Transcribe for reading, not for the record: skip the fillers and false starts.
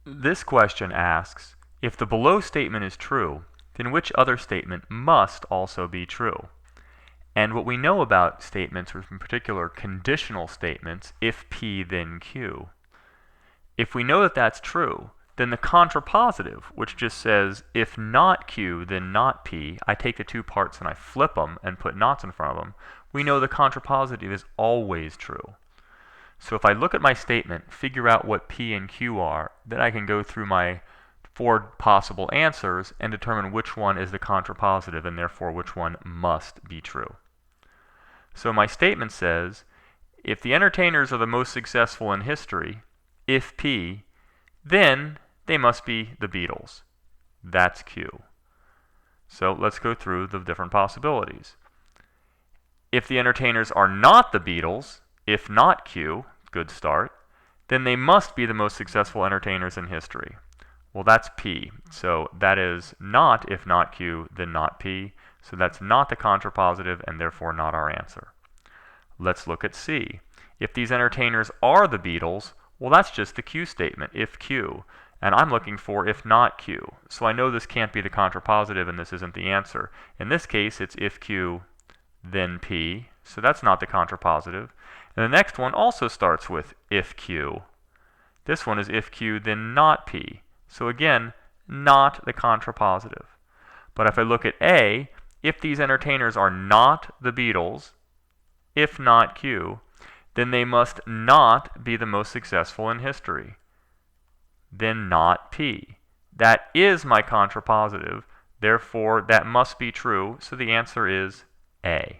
This question asks, if the below statement is true, then which other statement must also be true? And what we know about statements, or in particular conditional statements, if P then Q, if we know that that's true, then the contrapositive, which just says if not Q then not P, I take the two parts and I flip them and put nots in front of them, we know the contrapositive is always true. So if I look at my statement, figure out what P and Q are, then I can go through my 4 possible answers and determine which one is the contrapositive and therefore which one must be true. So my statement says, if the entertainers are the most successful in history, if P, then they must be the Beatles. That's Q. So let's go through the different possibilities. If the entertainers are not the Beatles, if not Q, good start, then they must be the most successful entertainers in history. Well, that's P. So that is not if not Q, then not P. So that's not the contrapositive and therefore not our answer. Let's look at C. If these entertainers are the Beatles, well, that's just the Q statement, if Q. And I'm looking for if not Q. So I know this can't be the contrapositive and this isn't the answer. In this case, it's if Q, then P. So that's not the contrapositive. And the next one also starts with if Q. This one is if Q, then not P. So again, not the contrapositive. But if I look at A, if these entertainers are not the Beatles, if not Q, then they must not be the most successful in history. Then not P. That is my contrapositive, therefore that must be true, so the answer is A.